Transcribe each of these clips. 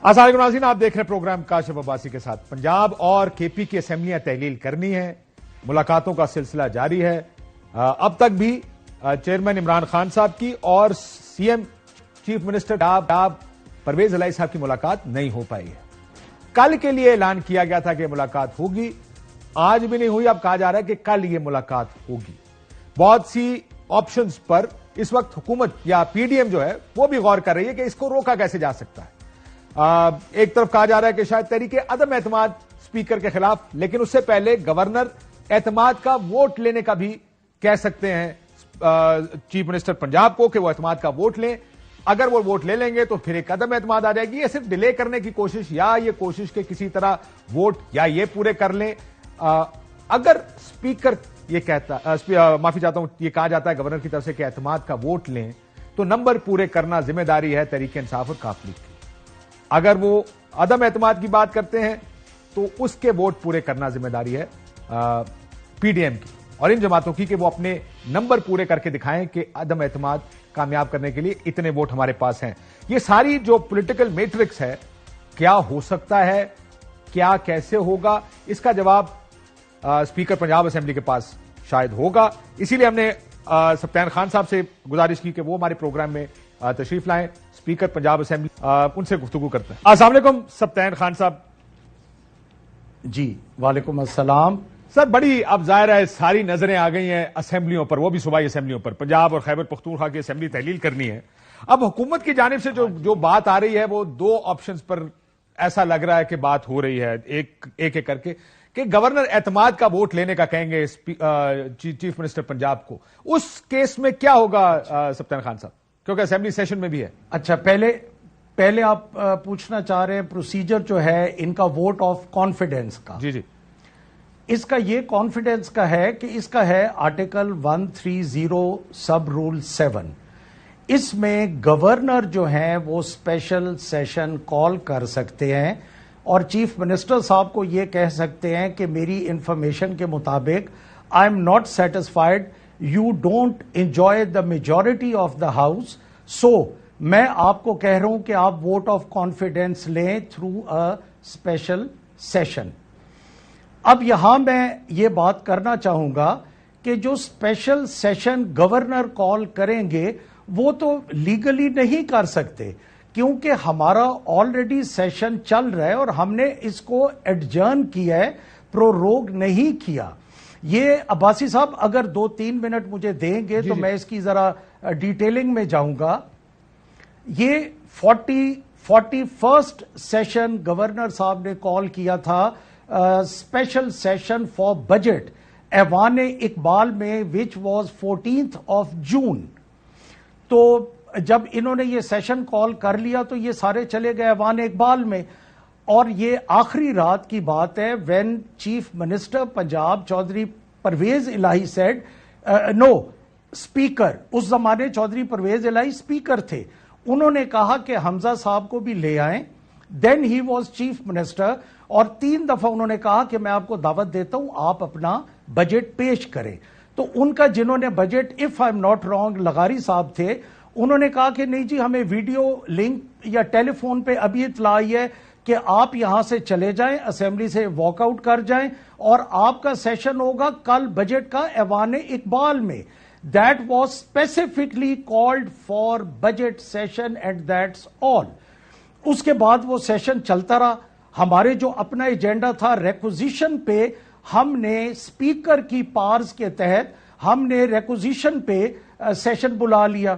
السلام علیکم ناظرین، آپ دیکھ رہے ہیں پروگرام کاشف عباسی کے ساتھ۔ پنجاب اور کے پی کی اسمبلیاں تحلیل کرنی ہیں، ملاقاتوں کا سلسلہ جاری ہے۔ اب تک بھی چیئرمین عمران خان صاحب کی اور C M chief minister Pervaiz Elahi صاحب کی ملاقات نہیں ہو پائی ہے۔ کل کے لیے اعلان کیا گیا تھا کہ ملاقات ہوگی، آج بھی نہیں ہوئی۔ اب کہا جا رہا ہے کہ کل یہ ملاقات ہوگی۔ بہت سی آپشنز پر اس وقت حکومت یا پی ڈی ایم جو ہے وہ بھی غور کر رہی ہے کہ اس کو روکا کیسے جا سکتا ہے۔ ایک طرف کہا جا رہا ہے کہ شاید تحریک عدم اعتماد اسپیکر کے خلاف، لیکن اس سے پہلے گورنر اعتماد کا ووٹ لینے کا بھی کہہ سکتے ہیں چیف منسٹر پنجاب کو کہ وہ اعتماد کا ووٹ لیں۔ اگر وہ ووٹ لے لیں گے تو پھر ایک عدم اعتماد آ جائے گی۔ یہ صرف ڈیلے کرنے کی کوشش یا یہ کوشش کہ کسی طرح ووٹ یا یہ پورے کر لیں۔ اگر اسپیکر یہ کہتا، معافی چاہتا ہوں، یہ کہا جاتا ہے گورنر کی طرف سے کہ اعتماد کا ووٹ لیں تو نمبر پورے کرنا ذمہ داری ہے تحریک انصاف اور کاف لیگ کی۔ اگر وہ عدم اعتماد کی بات کرتے ہیں تو اس کے ووٹ پورے کرنا ذمہ داری ہے پی ڈی ایم کی اور ان جماعتوں کی کہ وہ اپنے نمبر پورے کر کے دکھائیں کہ عدم اعتماد کامیاب کرنے کے لیے اتنے ووٹ ہمارے پاس ہیں۔ یہ ساری جو پولیٹیکل میٹرکس ہے، کیا ہو سکتا ہے، کیا کیسے ہوگا، اس کا جواب اسپیکر پنجاب اسمبلی کے پاس شاید ہوگا۔ اسی لیے ہم نے سبطین خان صاحب سے گزارش کی کہ وہ ہمارے پروگرام میں تشریف لائیں۔ اسپیکر پنجاب اسمبلی، ان سے گفتگو کرتے ہیں۔ السلام علیکم سبطین خان صاحب۔ جی وعلیکم السلام سر، بڑی اب ظاہر ہے ساری نظریں آ گئی ہیں اسمبلیوں پر، وہ بھی صوبائی اسمبلیوں پر۔ پنجاب اور خیبر پختونخوا کی اسمبلی تحلیل کرنی ہے۔ اب حکومت کی جانب سے جو بات آ رہی ہے وہ دو آپشنز پر ایسا لگ رہا ہے کہ بات ہو رہی ہے، ایک کر کے کہ گورنر اعتماد کا ووٹ لینے کا کہیں گے چیف منسٹر پنجاب کو۔ اس کیس میں کیا ہوگا سبطین خان صاحب، کیونکہ اسمبلی سیشن میں بھی ہے؟ اچھا، پہلے آپ پوچھنا چاہ رہے ہیں پروسیجر جو ہے ان کا ووٹ آف کانفیڈنس کا؟ جی جی، اس کا یہ کانفیڈنس کا ہے کہ اس کا ہے آرٹیکل 130 سب رول 7۔ اس میں گورنر جو ہیں وہ اسپیشل سیشن کال کر سکتے ہیں اور چیف منسٹر صاحب کو یہ کہہ سکتے ہیں کہ میری انفارمیشن کے مطابق I am not satisfied, you don't enjoy the majority of the house, so میں آپ کو کہہ رہا ہوں کہ آپ ووٹ آف کانفیڈنس لیں تھرو اے اسپیشل سیشن۔ اب یہاں میں یہ بات کرنا چاہوں گا کہ جو اسپیشل سیشن گورنر کال کریں گے وہ تو لیگلی نہیں کر سکتے، کیونکہ ہمارا آلریڈی سیشن چل رہا ہے اور ہم نے اس کو ایڈجرن کیا ہے، پروروگ نہیں کیا۔ یہ عباسی صاحب اگر 2-3 منٹ مجھے دیں گے تو میں اس کی ذرا ڈیٹیلنگ میں جاؤں گا۔ یہ 41st سیشن گورنر صاحب نے کال کیا تھا اسپیشل سیشن فار بجٹ ایوان اقبال میں، وچ واز 14 جون۔ تو جب انہوں نے یہ سیشن کال کر لیا تو یہ سارے چلے گئے ایوان اقبال میں، اور یہ آخری رات کی بات ہے when chief minister Punjab Chaudhry Pervaiz Elahi said know speaker, اس زمانے چودھری پرویز الہی اسپیکر تھے، انہوں نے کہا کہ حمزہ صاحب کو بھی لے آئیں، دین ہی واز چیف منسٹر، اور 3 دفعہ انہوں نے کہا کہ میں آپ کو دعوت دیتا ہوں آپ اپنا بجٹ پیش کریں۔ تو ان کا جنہوں نے budget if I am not wrong لغاری صاحب تھے، انہوں نے کہا کہ نہیں جی ہمیں ویڈیو لنک یا ٹیلی فون پہ ابھی اطلاع آئی ہے کہ آپ یہاں سے چلے جائیں، اسمبلی سے واک آؤٹ کر جائیں اور آپ کا سیشن ہوگا کل بجٹ کا ایوان اقبال میں۔ That was specifically called for budget session and that's all. اس کے بعد وہ سیشن چلتا رہا۔ ہمارے جو اپنا ایجنڈا تھا ریکوزیشن پہ، ہم نے اسپیکر کی پارز کے تحت ہم نے ریکوزیشن پہ سیشن بلا لیا۔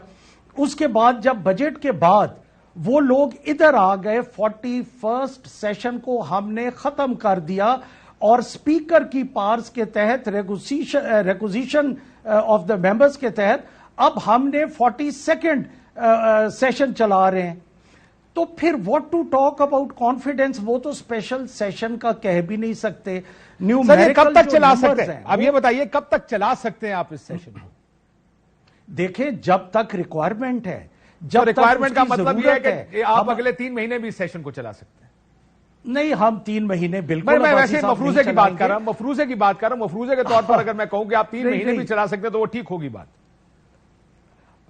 اس کے بعد جب بجٹ کے بعد وہ لوگ ادھر آ گئے، 41st سیشن کو ہم نے ختم کر دیا اور اسپیکر کی پارز کے تحت ریکوزیشن آف دا ممبرز کے تحت اب ہم نے 42nd سیشن چلا رہے ہیں۔ تو پھر what to talk about confidence, وہ تو اسپیشل سیشن کا کہہ بھی نہیں سکتے۔ یہ کب تک چلا سکتے ہیں؟ اب یہ بتائیے کب تک چلا سکتے ہیں آپ اس سیشن کو؟ دیکھیں جب تک ریکوائرمنٹ ہے، جب ریکوائرمنٹ کا مطلب یہ ہے کہ آپ اگلے 3 مہینے بھی سیشن کو چلا سکتے ہیں؟ نہیں، ہم 3 مہینے بالکل، میں ویسے مفروضے کی بات کر رہا ہوں، مفروضے کے طور پر اگر میں کہوں کہ آپ 3 مہینے بھی چلا سکتے ہیں تو وہ ٹھیک ہوگی بات؟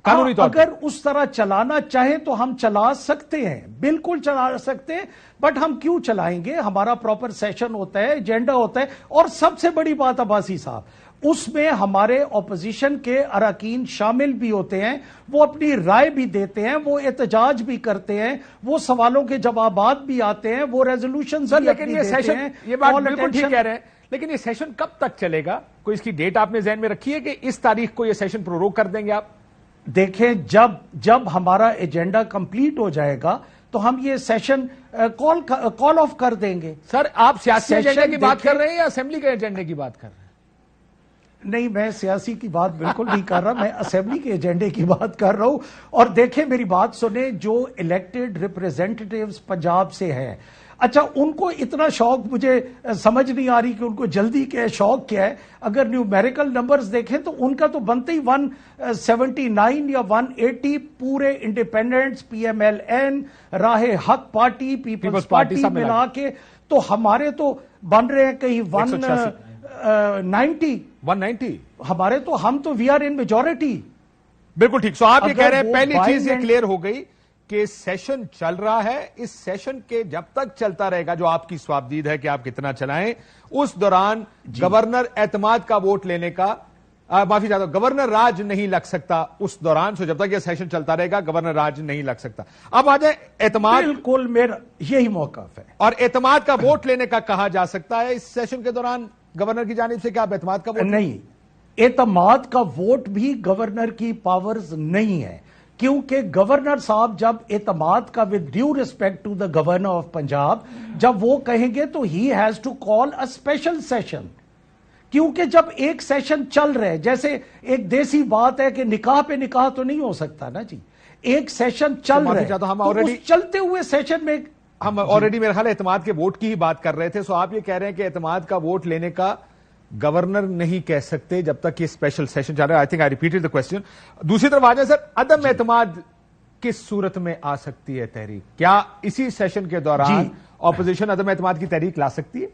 قانونی طور پر اگر اس طرح چلانا چاہیں تو ہم چلا سکتے ہیں، بالکل چلا سکتے ہیں، بٹ ہم کیوں چلائیں گے؟ ہمارا پراپر سیشن ہوتا ہے، ایجنڈا ہوتا ہے، اور سب سے بڑی بات عباسی صاحب، اس میں ہمارے اپوزیشن کے اراکین شامل بھی ہوتے ہیں، وہ اپنی رائے بھی دیتے ہیں، وہ احتجاج بھی کرتے ہیں، وہ سوالوں کے جوابات بھی آتے ہیں، وہ ریزولوشنز بھی لیکن اپنی یہ دیتے سیشن، ہیں۔ یہ بات All بالکل ٹھیک attention- کہہ رہے ہیں، لیکن یہ سیشن کب تک چلے گا؟ کوئی اس کی ڈیٹ آپ نے ذہن میں رکھی ہے کہ اس تاریخ کو یہ سیشن پروروگ کر دیں گے آپ؟ دیکھیں، جب ہمارا ایجنڈا کمپلیٹ ہو جائے گا تو ہم یہ سیشن کال آف کر دیں گے۔ سر آپ سیاسی سیشن ایجنڈے کی بات دیکھیں- کر رہے ہیں یا اسمبلی کے ایجنڈے کی بات کر رہے ہیں؟ نہیں، میں سیاسی کی بات بالکل نہیں کر رہا، میں اسمبلی کے ایجنڈے کی بات کر رہا ہوں۔ اور دیکھیں میری بات سنیں، جو الیکٹڈ ریپریزنٹیٹیوز پنجاب سے ہیں، اچھا ان کو اتنا شوق مجھے سمجھ نہیں آ رہی کہ ان کو جلدی کیا ہے، شوق کیا ہے۔ اگر نیومیریکل نمبرز دیکھیں تو ان کا تو بنتے ہی 179 یا 180 پورے انڈیپینڈنٹس، پی ایم ایل این، راہ حق پارٹی، پیپلز پارٹی سب ملا ملا کے، تو ہمارے تو بن رہے ہیں کہیں 190 190 ہمارے تو، ہم تو وی آر ان میجورٹی۔ بالکل ٹھیک۔ سو آپ یہ اگر کہہ رہے ہیں وہ پہلی چیز یہ violent- کلیئر ہو گئی کہ سیشن چل رہا ہے، اس سیشن کے جب تک چلتا رہے گا، جو آپ کی سوابدید ہے کہ آپ کتنا چلائیں، اس دوران گورنر اعتماد کا ووٹ لینے کا، معافی چاہتا ہوں، گورنر راج نہیں لگ سکتا اس دوران۔ سو جب تک یہ سیشن چلتا رہے گا گورنر راج نہیں لگ سکتا۔ اب آ جائے اعتماد، بالکل میرا یہی موقف ہے۔ اور اعتماد کا ووٹ لینے کا کہا جا سکتا ہے اس سیشن کے دوران گورنر کی جانب سے، کیا آپ اعتماد کا ووٹ؟ نہیں، اعتماد کا ووٹ بھی گورنر کی پاورز نہیں ہے، کیونکہ گورنر صاحب جب اعتماد کا، with due respect to the governor of Punjab, جب وہ کہیں گے تو he has to call a special session, کیونکہ جب ایک سیشن چل رہا ہے، جیسے ایک دیسی بات ہے کہ نکاح پہ نکاح تو نہیں ہو سکتا نا جی، ایک سیشن چل رہا ہے تو اس چلتے ہوئے سیشن میں ہم آلریڈی میرے خیال اعتماد کے ووٹ کی ہی بات کر رہے تھے۔ سو آپ یہ کہہ رہے ہیں کہ اعتماد کا ووٹ لینے کا گورنر نہیں کہہ سکتے جب تک یہ اسپیشل سیشن چل رہا ہے۔ I think I repeated the question. دوسری طرف آ جائے سر، عدم اعتماد کس صورت میں آ سکتی ہے تحریک؟ کیا اسی سیشن کے دوران اپوزیشن عدم اعتماد کی تحریک لا سکتی ہے؟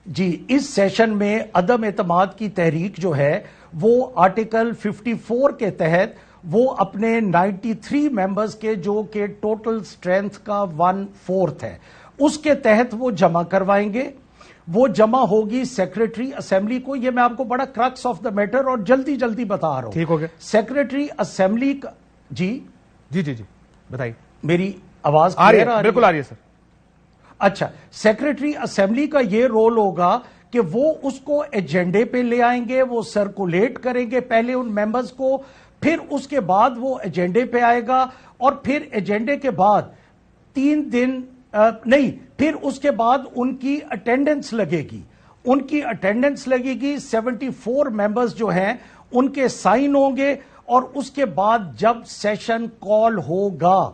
جی، اس سیشن میں عدم اعتماد کی تحریک جو ہے وہ آرٹیکل 54 کے تحت وہ اپنے 93 ممبرز کے، جو کہ ٹوٹل سٹرینتھ کا 1/4 ہے، اس کے تحت وہ جمع کروائیں گے۔ وہ جمع ہوگی سیکریٹری اسمبلی کو۔ یہ میں آپ کو بڑا کرکس آف دا میٹر اور جلدی جلدی بتا رہا ہوں۔ ٹھیک ہو گیا۔ سیکریٹری اسمبلی کا، جی جی جی جی بتائیے۔ میری آواز آ رہی clear ہے، بالکل آ رہی ہے سر۔ اچھا، سیکریٹری اسمبلی کا یہ رول ہوگا کہ وہ اس کو ایجنڈے پہ لے آئیں گے، وہ سرکولیٹ کریں گے پہلے ان ممبرز کو، پھر اس کے بعد وہ ایجنڈے پہ آئے گا، اور پھر ایجنڈے کے بعد 3 دن نہیں، پھر اس کے بعد ان کی اٹینڈنس لگے گی، ان کی اٹینڈنس لگے گی، 74 ممبرز جو ہیں ان کے سائن ہوں گے، اور اس کے بعد جب سیشن کال ہوگا،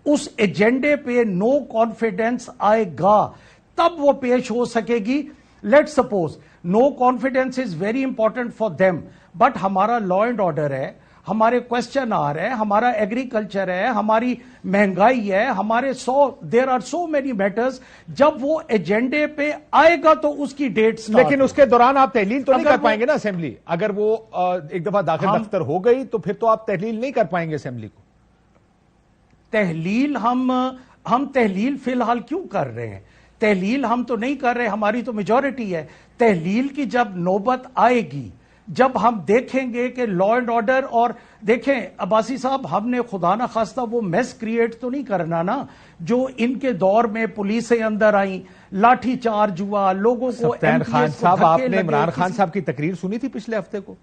اس ایجنڈے پہ نو کانفیڈنس آئے گا، تب وہ پیش ہو سکے گی۔ Let suppose no confidence is very important for them, but ہمارا لا اینڈ آرڈر ہے، ہمارے کوشچن آ رہے ہیں، ہمارا ایگریکلچر ہے، ہماری مہنگائی ہے، ہمارے there are so many matters, جب وہ ایجنڈے پہ آئے گا تو اس کی ڈیٹ، لیکن اس کے دوران آپ تحلیل تو نہیں کر پائیں گے نا اسمبلی؟ اگر وہ ایک دفعہ داخل دفتر ہو گئی تو پھر تو آپ تحلیل نہیں کر پائیں گے اسمبلی کو۔ تحلیل ہم تحلیل فی الحال کیوں کر رہے ہیں؟ تحلیل ہم تو نہیں کر رہے، ہماری تو میجورٹی ہے۔ تحلیل کی جب نوبت آئے گی، جب ہم دیکھیں گے کہ لا اینڈ آرڈر، اور دیکھیں عباسی صاحب، ہم نے خدا نہ خواستہ وہ میس کریٹ تو نہیں کرنا نا جو ان کے دور میں پولیسیں اندر آئیں، لاٹھی چارج ہوا، لوگوں کو سبطین خان صاحب، آپ نے عمران خان صاحب کی تقریر سنی تھی پچھلے ہفتے کو؟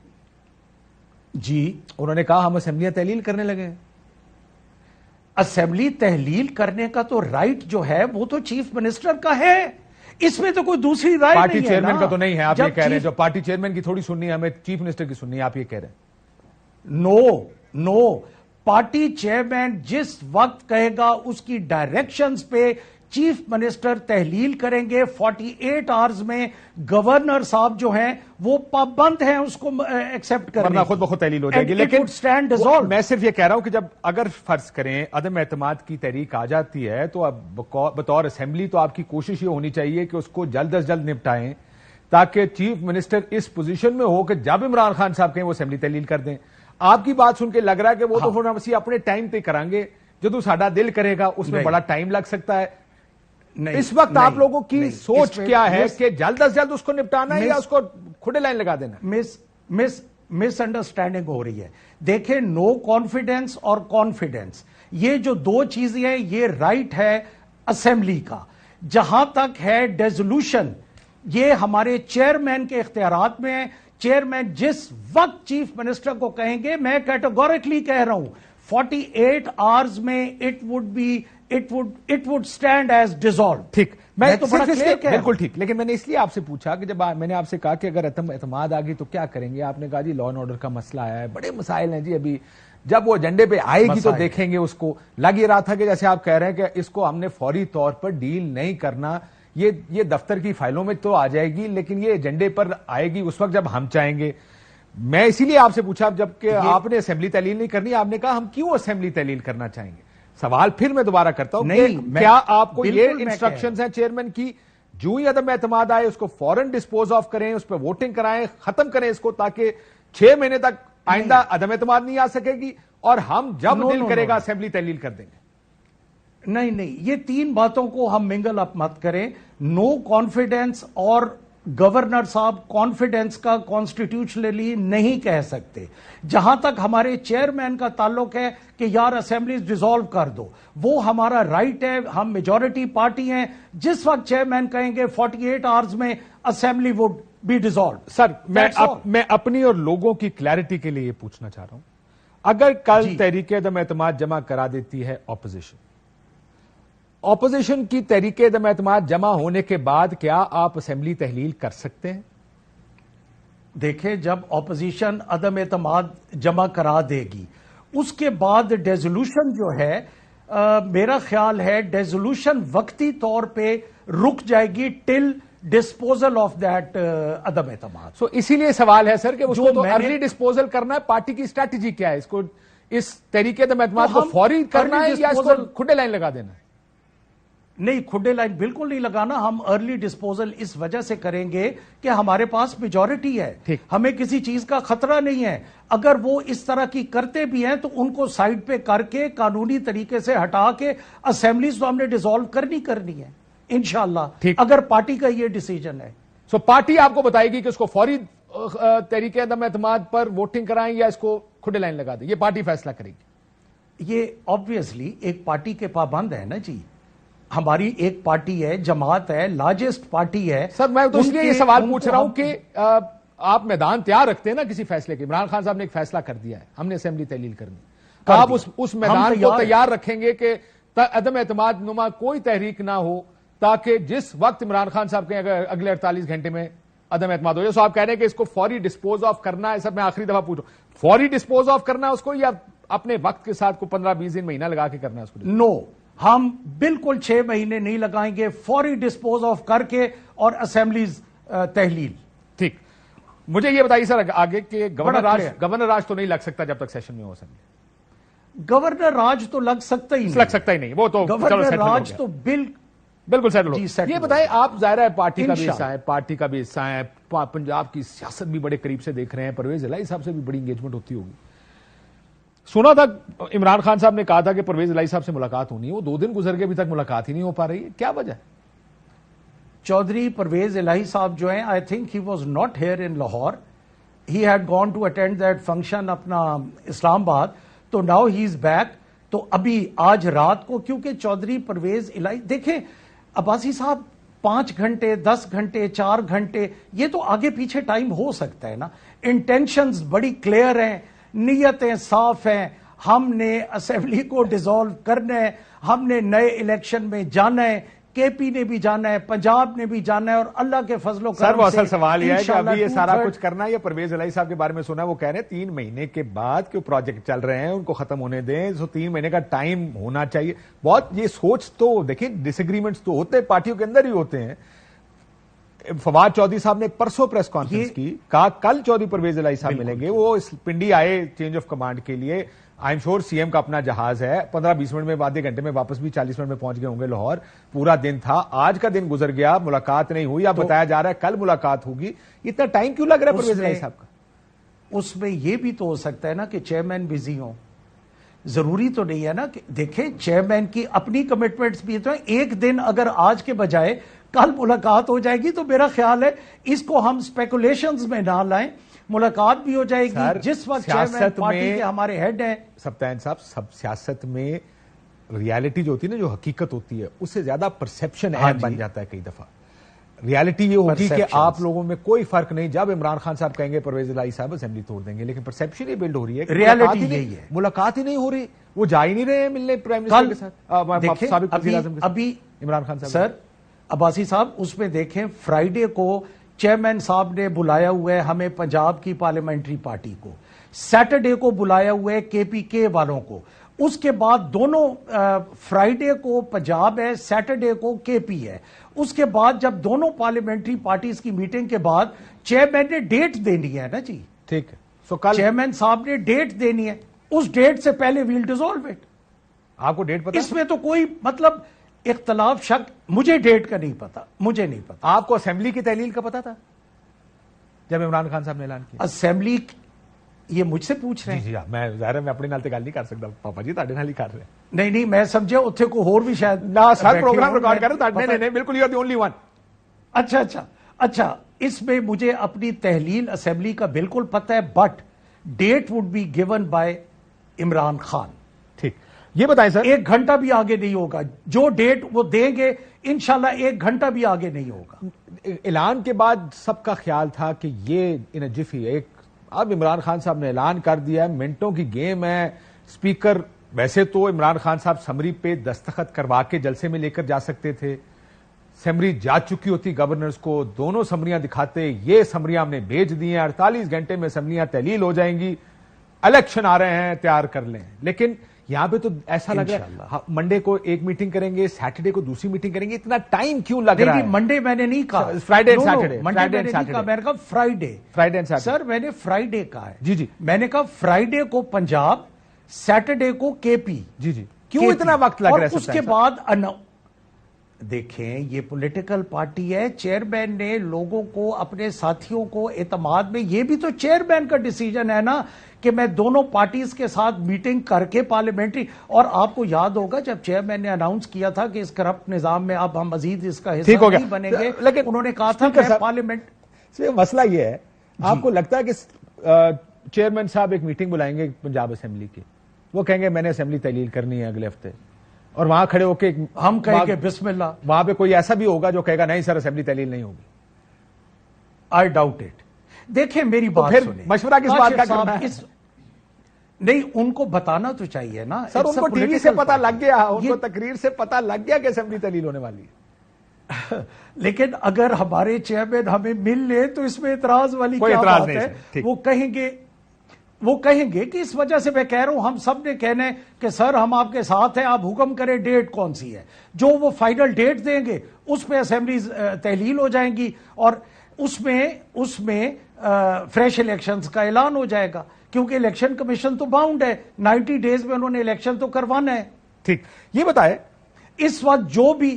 جی، انہوں نے کہا ہم اسمبلیاں تحلیل کرنے لگے ہیں۔ اسمبلی تحلیل کرنے کا تو رائٹ جو ہے وہ تو چیف منسٹر کا ہے، اس میں تو کوئی دوسری رائے نہیں ہے۔ پارٹی چیئرمین کا تو نہیں ہے، آپ یہ کہہ رہے ہیں جو پارٹی چیئرمین کی تھوڑی سننی ہے، ہمیں چیف منسٹر کی سننی ہے، آپ یہ کہہ رہے ہیں؟ نو، پارٹی چیئرمین جس وقت کہے گا اس کی ڈائریکشنز پہ چیف منسٹر تحلیل کریں گے۔ 48 آورز میں گورنر صاحب جو ہیں وہ پابند ہیں اس کو ایکسپٹ کرنے، ورنہ خود بخود تحلیل ہو جائے گی۔ لیکن میں صرف یہ کہہ رہا ہوں کہ جب اگر فرض کریں عدم اعتماد کی تحریک آ جاتی ہے تو اب بطور اسمبلی تو آپ کی کوشش یہ ہونی چاہیے کہ اس کو جلد از جلد نپٹائیں، تاکہ چیف منسٹر اس پوزیشن میں ہو کہ جب عمران خان صاحب کہیں وہ اسمبلی تحلیل کر دیں۔ آپ کی بات سن کے لگ رہا ہے کہ وہ تو ہن اسی اپنے ٹائم تے کریں گے جدوں ساڈا دل کرے گا، اس میں بڑا ٹائم لگ سکتا ہے. اس وقت آپ لوگوں کی سوچ کیا ہے کہ جلد از جلد اس کو نپٹانا ہے یا اس کو کھڑے لائن لگا دینا؟ مس انڈرسٹینڈنگ ہو رہی ہے. دیکھیں، نو کانفیڈنس اور کانفیڈنس، یہ جو دو چیزیں ہیں، یہ رائٹ ہے اسمبلی کا. جہاں تک ہے ڈیزولوشن، یہ ہمارے چیئرمین کے اختیارات میں ہے. چیئرمین جس وقت چیف منسٹر کو کہیں گے، میں کیٹیگوریکلی کہہ رہا ہوں 48 آورز میں it would stand as dissolved. ٹھیک، میں تو بڑا clear کہہ رہا ہوں. بالکل ٹھیک. لیکن میں نے اس لیے آپ سے پوچھا کہ جب میں نے آپ سے کہا کہ اگر اعتماد آ گئی تو کیا کریں گے، آپ نے کہا جی لا اینڈ آرڈر کا مسئلہ آیا ہے، بڑے مسائل ہیں جی. ابھی جب وہ ایجنڈے پہ آئے گی تو دیکھیں گے. اس کو لگ یہ رہا تھا کہ جیسے آپ کہہ رہے ہیں کہ اس کو ہم نے فوری طور پر ڈیل نہیں کرنا، یہ دفتر کی فائلوں میں تو آ جائے گی لیکن یہ ایجنڈے پر آئے گی اس وقت جب ہم چاہیں گے. میں اسی لیے آپ سے پوچھا جب کہ آپ نے اسمبلی تحلیل نہیں کرنی، آپ نے کہا ہم کیوں اسمبلی تحلیل کرنا چاہیں گے. سوال پھر میں دوبارہ کرتا ہوں کہ کیا آپ کو یہ انسٹرکشنز ہیں چیئرمین کی، جو ہی عدم اعتماد آئے اس کو فوراً ڈسپوز آف کریں، اس پہ ووٹنگ کرائیں، ختم کریں اس کو، تاکہ 6 مہینے تک آئندہ عدم اعتماد نہیں آ سکے گی اور ہم جب دل کرے گا اسمبلی تحلیل کر دیں گے؟ نہیں، یہ 3 باتوں کو ہم منگل اپ مت کریں. نو کانفیڈنس اور گورنر صاحب کانفیڈنس کا کانسٹیٹیوشنلی نہیں کہہ سکتے. جہاں تک ہمارے چیئرمین کا تعلق ہے کہ یار اسمبلیز ڈیزالو کر دو، وہ ہمارا رائٹ ہے. ہم میجورٹی پارٹی ہیں. جس وقت چیئرمین کہیں گے 48 آورز میں اسمبلی وڈ بی ڈیزالو. سر میں اپنی اور لوگوں کی کلیئرٹی کے لیے یہ پوچھنا چاہ رہا ہوں، اگر کل تحریک عدم اعتماد جمع کرا دیتی ہے اپوزیشن کی تحریک عدم اعتماد جمع ہونے کے بعد کیا آپ اسمبلی تحلیل کر سکتے ہیں؟ دیکھیں، جب اپوزیشن عدم اعتماد جمع کرا دے گی اس کے بعد ڈیزولوشن جو ہے، میرا خیال ہے ڈیزولوشن وقتی طور پہ رک جائے گی ٹل ڈسپوزل آف دیٹ عدم اعتماد. سو اسی لیے سوال ہے سر کہ اس کو تو ارلی ڈسپوزل کرنا ہے. پارٹی کی اسٹریٹجی کیا ہے؟ اس کو اس تحریک عدم اعتماد کو فوری کرنا ہے یا اس کو کھڈے لائن لگا دینا ہے؟ نہیں، کھڈے لائن بالکل نہیں لگانا. ہم ارلی ڈسپوزل اس وجہ سے کریں گے کہ ہمارے پاس میجورٹی ہے، ہمیں کسی چیز کا خطرہ نہیں ہے. اگر وہ اس طرح کی کرتے بھی ہیں تو ان کو سائڈ پہ کر کے قانونی طریقے سے ہٹا کے اسمبلیز تو ہم نے ڈیزالو کرنی ہے انشاءاللہ، اگر پارٹی کا یہ ڈیسیجن ہے. سو پارٹی آپ کو بتائے گی کہ اس کو فوری تحریک عدم اعتماد پر ووٹنگ کرائیں یا اس کو کھڈے لائن لگا دیں، یہ پارٹی فیصلہ کرے گی. یہ آبویسلی ایک پارٹی کے پابند ہے نا جی. ہماری ایک پارٹی ہے، جماعت ہے، لارجسٹ پارٹی ہے. سر میں تو اس لیے یہ سوال پوچھ رہا ہوں کہ آپ میدان تیار رکھتے ہیں نا کسی فیصلے کے. عمران خان صاحب نے ایک فیصلہ کر دیا ہے، ہم نے اسمبلی تحلیل کرنی، آپ اس میدان کو تیار رکھیں گے کہ عدم اعتماد نما کوئی تحریک نہ ہو، تاکہ جس وقت عمران خان صاحب کے اگلے 48 گھنٹے میں عدم اعتماد ہو جائے. سو آپ کہہ رہے ہیں کہ اس کو فوری ڈسپوز آف کرنا ہے. سر میں آخری دفعہ پوچھ رہا ہوں، فوری ڈسپوز آف کرنا ہے اس کو یا اپنے وقت کے ساتھ کو 15-20 دن مہینہ لگا کے کرنا ہے اس کو؟ نو، ہم بالکل 6 مہینے نہیں لگائیں گے. فوری ڈسپوز آف کر کے اور اسمبلیز تحلیل. ٹھیک. مجھے یہ بتائیے سر آگے کہ گورنر راج تو نہیں لگ سکتا جب تک سیشن میں ہو اسمبلی. گورنر راج تو لگ سکتا ہی نہیں، وہ تو گورنر راج تو بالکل سیٹل ہو. یہ بتائیں، آپ ظاہر ہے پارٹی کا بھی حصہ ہیں، پارٹی کا بھی حصہ ہیں، پنجاب کی سیاست بھی بڑے قریب سے دیکھ رہے ہیں، پرویز الہی صاحب سے بھی بڑی انگیجمنٹ ہوتی ہوگی. سنا تھا عمران خان صاحب نے کہا تھا کہ پرویز الہی صاحب سے ملاقات ہونی ہے، وہ 2 دن گزر کے ابھی تک ملاقات ہی نہیں ہو پا رہی ہے، کیا وجہ ہے؟ چودھری پرویز الہی صاحب جو ہیں، I think he was not here in Lahore, he had gone to attend that function اپنا اسلام آباد، تو ناؤ ہی از بیک. تو ابھی آج رات کو، کیونکہ چودھری پرویز الہی، دیکھیں عباسی صاحب 5 گھنٹے 10 گھنٹے 4 گھنٹے یہ تو آگے پیچھے ٹائم ہو سکتا ہے نا. انٹینشنز بڑی کلیئر ہیں، نیتیں صاف ہیں. ہم نے اسمبلی کو ڈیزالو کرنا ہے، ہم نے نئے الیکشن میں جانا ہے، کے پی نے بھی جانا ہے، پنجاب نے بھی جانا ہے، اور اللہ کے فضل و کرم سے. سر وہ اصل سوال یہ ہے کہ ابھی یہ سارا کچھ کرنا ہے. یہ پرویز الہی صاحب کے بارے میں سنا ہے، وہ کہہ رہے ہیں 3 مہینے کے بعد کہ پروجیکٹ چل رہے ہیں ان کو ختم ہونے دیں. 3 مہینے کا ٹائم ہونا چاہیے. بہت یہ سوچ تو دیکھیں، ڈس ایگریمنٹس تو ہوتے ہیں، پارٹیوں کے اندر ہی ہوتے ہیں. فواد چودھری صاحب نے پرسوں پریس کانفرنس کی، کہا کل چودھری پرویز الہی صاحب ملیں گے. وہ اس پنڈی آئے چینج آف کمانڈ کے لیے. I am sure C M کا اپنا جہاز ہے، 15-20 منٹ میں، آدھے گھنٹے میں واپس بھی 40 منٹ میں پہنچ گئے ہوں گے لاہور. پورا دن تھا، آج کا دن گزر گیا، ملاقات نہیں ہوئی. اب بتایا جا رہا ہے کل ملاقات ہوگی. اتنا ٹائم کیوں لگ رہا ہے پرویز الہی صاحب کا؟ اس میں یہ بھی تو ہو سکتا ہے نا کہ چیئرمین بزی ہوں. ضروری تو نہیں ہے نا کہ دیکھیں چیئرمین کی اپنی کمٹمنٹس بھی تو ہیں. ایک دن اگر آج کے بجائے کل ملاقات ہو جائے گی تو میرا خیال ہے اس کو ہم اسپیکولیشنز میں نہ لائیں. ملاقات بھی ہو جائے گی جس وقت چیئرمین پارٹی کے ہمارے ہیڈ ہیں. سبطین صاحب, سب سیاست میں ریالٹی جو ہوتی ہے نا, جو حقیقت ہوتی ہے, اس سے زیادہ پرسیپشن اہم بن جاتا ہے کئی دفعہ. ریالٹی یہ ہوگی کہ آپ لوگوں میں کوئی فرق نہیں, جب عمران خان صاحب کہیں گے پرویز الہی صاحب اسمبلی توڑ دیں گے, لیکن پرسیپشن یہ بلڈ ہو رہی ہے, ریالٹی یہی ہے, ملاقات ہی نہیں ہو رہی, وہ جا ہی نہیں رہے ہیں ملنے پرائم منسٹر کے ساتھ, سابق وزیر اعظم کے ساتھ ابھی عمران خان صاحب. سر عباسی صاحب اس میں دیکھیں فرائیڈے کو چیئرمین صاحب نے بلایا ہوا ہے ہمیں پنجاب کی پارلیمنٹری پارٹی کو, سیٹرڈے کو بلایا ہوا ہے کے پی کے والوں کو, اس کے بعد دونوں فرائیڈے کو پنجاب ہے, سیٹرڈے کو کے پی ہے. اس کے بعد جب دونوں پارلیمنٹری پارٹیز کی میٹنگ کے بعد چیئرمین نے ڈیٹ دینی ہے نا جی, ٹھیک ہے, سو کل چیئرمین صاحب نے ڈیٹ دینی ہے, اس ڈیٹ سے پہلے ویل ڈیزولو اٹ. آپ کو ڈیٹ پتا؟ اس میں تو کوئی مطلب اختلاف شک, مجھے ڈیٹ کا نہیں پتا, مجھے نہیں پتا. آپ کو اسمبلی کی تحلیل کا پتا تھا جب عمران خان صاحب نے اعلان کیا؟ اسمبلی یہ مجھ سے پوچھ رہے ہیں؟ جی میں ظاہر ہے میں اپنے نال تے گل نہیں کر سکتا پاپا جی, تہاڈے نال ہی کر رہے ہیں. نہیں میں سمجھا اتھے کو اور بھی شاید نہ سر پروگرام ریکارڈ کر رہے ہیں. نہیں بالکل, you are the only one. اچھا اس میں مجھے اپنی تحلیل اسمبلی کا بالکل پتہ ہے, but that would be given by Imran Khan. ٹھیک, یہ بتائیں سر, 1 گھنٹہ بھی آگے نہیں ہوگا, جو ڈیٹ وہ دیں گے انشاءاللہ 1 گھنٹہ بھی آگے نہیں ہوگا. اعلان کے بعد سب کا خیال تھا کہ یہ ان اے جفی, ایک اب عمران خان صاحب نے اعلان کر دیا ہے, منٹوں کی گیم ہے. اسپیکر ویسے تو عمران خان صاحب سمری پہ دستخط کروا کے جلسے میں لے کر جا سکتے تھے, سمری جا چکی ہوتی گورنرز کو, دونوں سمریاں دکھاتے, یہ سمریاں ہم نے بھیج دی ہیں, 48 گھنٹے میں سمریاں تحلیل ہو جائیں گی, الیکشن آ رہے ہیں تیار کر لیں. لیکن یہاں پہ تو ایسا لگ رہا ہے منڈے کو ایک میٹنگ کریں گے, سیٹرڈے کو دوسری میٹنگ کریں گے, اتنا ٹائم کیوں لگ رہا ہے؟ منڈے میں نے نہیں کہا, فرائیڈے اینڈ سیٹرڈے, میں نے کہا فرائیڈے اینڈ سیٹرڈے. سر میں نے فرائیڈے کہا ہے. جی میں نے کہا فرائیڈے کو پنجاب, سیٹرڈے کو کے پی. جی کیوں اتنا وقت لگ رہا ہے؟ اس کے بعد دیکھیں یہ پولیٹیکل پارٹی ہے, چیئرمین نے لوگوں کو, اپنے ساتھیوں کو اعتماد میں, یہ بھی تو چیئرمین کا ڈیسیجن ہے نا کہ میں دونوں پارٹیز کے ساتھ میٹنگ کر کے پارلیمنٹری. اور آپ کو یاد ہوگا جب چیئرمین نے اناؤنس کیا تھا کہ اس کرپٹ نظام میں اب ہم مزید اس کا حصہ نہیں بنیں گے, لیکن انہوں نے کہا تھا کہ پارلیمنٹ. مسئلہ یہ ہے, آپ کو لگتا ہے کہ چیئرمین صاحب ایک میٹنگ بلائیں گے پنجاب اسمبلی کی, وہ کہیں گے میں نے اسمبلی تحلیل کرنی ہے اگلے ہفتے, اور وہاں کھڑے ہو کے ہم کہیں گے بسم اللہ, وہاں پہ کوئی ایسا بھی ہوگا جو کہے گا نہیں سر اسمبلی تحلیل نہیں ہوگی؟ I doubt it. دیکھیں میری بات سنیں, مشورہ کس بات کا کرنا ہے؟ نہیں ان کو بتانا تو چاہیے نا سر, ان کو ٹی وی سے پتا لگ گیا, ان کو تقریر سے پتا لگ گیا کہ اسمبلی تحلیل ہونے والی ہے. لیکن اگر ہمارے چیئرمین ہمیں مل لے تو اس میں اعتراض والی کیا بات ہے؟ وہ کہیں گے کہ اس وجہ سے میں کہہ رہا ہوں, ہم سب نے کہنا ہے کہ سر ہم آپ کے ساتھ ہیں, آپ حکم کریں ڈیٹ کون سی ہے. جو وہ فائنل ڈیٹ دیں گے اس پہ اسمبلی تحلیل ہو جائیں گی, اور اس میں فریش الیکشنز کا اعلان ہو جائے گا, کیونکہ الیکشن کمیشن تو باؤنڈ ہے, 90 ڈیز میں انہوں نے الیکشن تو کروانا ہے. ٹھیک, یہ بتائے اس وقت جو بھی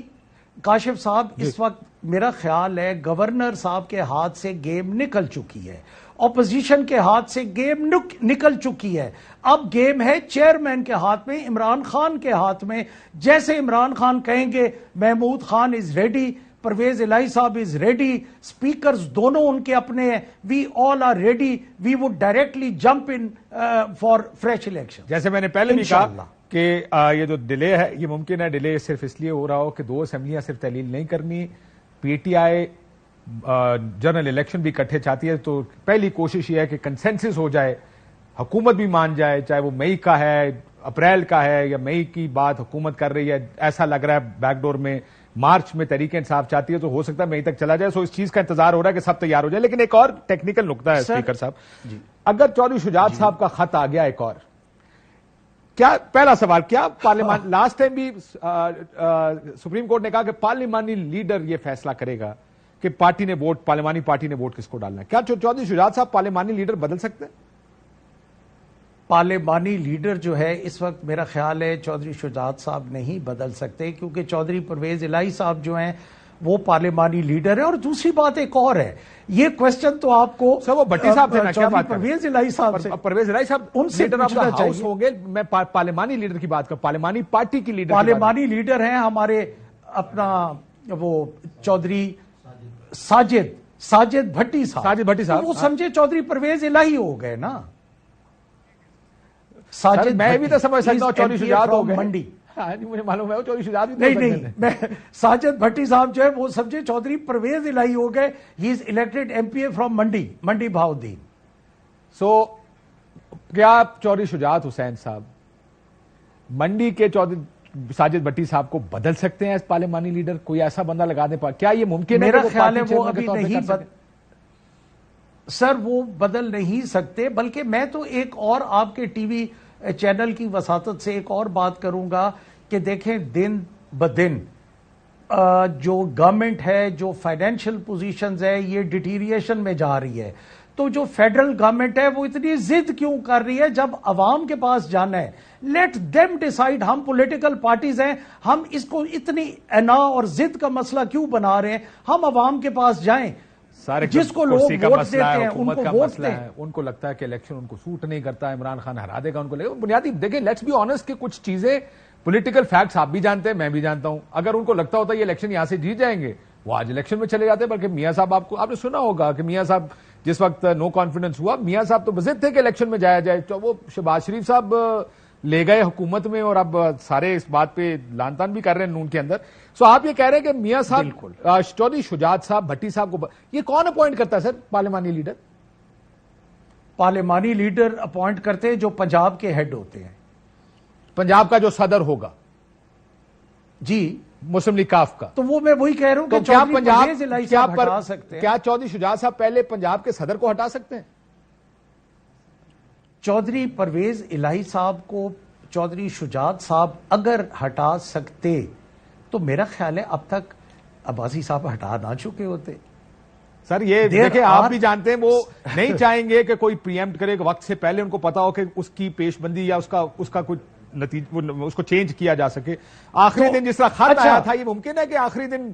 کاشف صاحب, اس وقت میرا خیال ہے گورنر صاحب کے ہاتھ سے گیم نکل چکی ہے, اپوزیشن کے ہاتھ سے گیم نکل چکی ہے. اب گیم ہے چیئرمین کے ہاتھ میں, عمران خان کے ہاتھ میں. جیسے عمران خان کہیں گے محمود خان از ریڈی, پرویز الہی صاحب از ریڈی, اسپیکرز دونوں ان کے اپنے ہیں, we all are ready, we would directly jump in for fresh election. جیسے میں نے پہلے بھی کہا کہ یہ جو ڈیلے ہے یہ ممکن ہے ڈیلے صرف اس لیے ہو رہا ہو کہ 2 اسمبلیاں صرف تحلیل نہیں کرنی, P T I general election بھی اکٹھے چاہتی ہے, تو پہلی کوشش یہ ہے کہ کنسنسس ہو جائے, حکومت بھی مان جائے, چاہے وہ مئی کا ہے, اپریل کا ہے, یا مئی کی بات حکومت کر رہی ہے, ایسا لگ رہا ہے بیک ڈور میں مارچ میں تحریک انصاف چاہتی ہے, تو ہو سکتا ہے مئی تک چلا جائے. سو اس چیز کا انتظار ہو رہا ہے کہ سب تیار ہو جائے. لیکن ایک اور ٹیکنیکل نقطہ ہے اسپیکر صاحب, اگر چودھری شجاعت صاحب کا خط آ گیا ایک اور, کیا پہلا سوال, کیا پارلیمان لاسٹ ٹائم بھی سپریم کورٹ نے کہا کہ پارلیمانی لیڈر یہ فیصلہ کرے گا کہ پارٹی نے ووٹ, پارلیمانی پارٹی نے ووٹ کس کو ڈالنا ہے, کیا چودھری شجاعت صاحب پارلیمانی لیڈر بدل سکتے ہیں؟ پارلیمانی لیڈر جو ہے اس وقت میرا خیال ہے چودھری شجاعت صاحب نہیں بدل سکتے, کیونکہ چودھری پرویز الہی صاحب جو ہیں وہ پارلیمانی لیڈر ہے. اور دوسری بات ایک اور ہے, یہ کوشچن تو آپ کو سر وہ بھٹی صاحب تھے نا, کیا بات پرویز الہی صاحب سے, پرویز الہی صاحب ان سے لیڈر آف دا پوچھنا ہاؤس چاہیے. ہوں گے. میں پارلیمانی لیڈر کی بات کروں, پارلیمانی پارٹی کی لیڈر. پارلیمانی لیڈر ہیں ہمارے اپنا وہ چودھری ساجد بھٹی صاحب. ساجد بھٹی صاحب وہ سمجھے چودھری پرویز الہی ہو گئے نا. ساجد میں بھی تو سمجھ سکتا ہوں چودھری شجاعت ہو گئے منڈی. مجھے معلوم ہے وہ چودھری شجاعت بھی نہیں میں ساجد بھٹی صاحب جو ہے وہ سمجھے چودھری پرویز الہی ہو گئے. He is elected M P A from Mandi Bahauddin. سو کیا چودھری شجاعت حسین صاحب منڈی کے چودھری ساجد بھٹی صاحب کو بدل سکتے ہیں ایز پارلیمانی لیڈر؟ کوئی ایسا بندہ لگا دیں, کیا یہ ممکن ہے؟ میرا خیال ہے وہ ابھی نہیں سر وہ بدل نہیں سکتے. بلکہ میں تو ایک اور آپ کے ٹی وی چینل کی وساطت سے ایک اور بات کروں گا کہ دیکھیں دن بدن جو گورنمنٹ ہے, جو فائنینشیل پوزیشنز ہے, یہ ڈیٹیریشن میں جا رہی ہے. تو جو فیڈرل گورنمنٹ ہے وہ اتنی ضد کیوں کر رہی ہے جب عوام کے پاس جانا ہے؟ Let them decide. ہم پولیٹیکل پارٹیز ہیں, ہم اس کو اتنی انا اور ضد کا مسئلہ کیوں بنا رہے ہیں؟ ہم عوام کے پاس جائیں, جس کو لوگ ووٹ دیتے ہیں ان کو ووٹ دیں. ان کو لگتا ہے کہ الیکشن ان کو سوٹ نہیں کرتا, عمران خان ہرا دے گا ان کو. بنیادی دیکھیں, لیٹس بی آنسٹ کہ کچھ چیزیں پولیٹیکل فیکٹس آپ بھی جانتے ہیں, میں بھی جانتا ہوں. اگر ان کو لگتا ہوتا ہے یہ الیکشن یہاں سے جیت جائیں گے, وہ آج الیکشن میں چلے جاتے ہیں. بلکہ میاں صاحب آپ نے سنا ہوگا کہ میاں صاحب جس وقت نو کانفیڈنس ہوا, میاں صاحب تو بضد تھے کہ الیکشن میں جایا جائے. تو وہ شہباز شریف صاحب لے گئے حکومت میں, اور اب سارے اس بات پہ لان تان بھی کر رہے ہیں نون کے اندر. سو آپ یہ کہہ رہے ہیں کہ میاں صاحب چودھری شجاعت صاحب بھٹی صاحب کو یہ کون اپوائنٹ کرتا ہے سر پارلیمانی لیڈر؟ پارلیمانی لیڈر اپوائنٹ کرتے ہیں جو پنجاب کے ہیڈ ہوتے ہیں. پنجاب کا جو صدر ہوگا جی مسلم لیگ کاف کا. تو وہ میں وہی کہہ رہا ہوں کہ کیا پنجاب ہٹا سکتے ہیں. کیا چودھری شجاعت صاحب پہلے پنجاب کے صدر کو ہٹا سکتے ہیں؟ چودھری پرویز الہی صاحب کو چودھری شجاعت صاحب اگر ہٹا سکتے تو میرا خیال ہے اب تک عباسی صاحب ہٹا نہ چکے ہوتے. سر یہ دیکھیں, آپ بھی جانتے ہیں وہ نہیں چاہیں گے کہ کوئی پریمپٹ کرے, وقت سے پہلے ان کو پتا ہو کہ اس کی پیش بندی یا اس کا کچھ نتیجہ اس کو چینج کیا جا سکے. آخری دن جس طرح خط آیا تھا, یہ ممکن ہے کہ آخری دن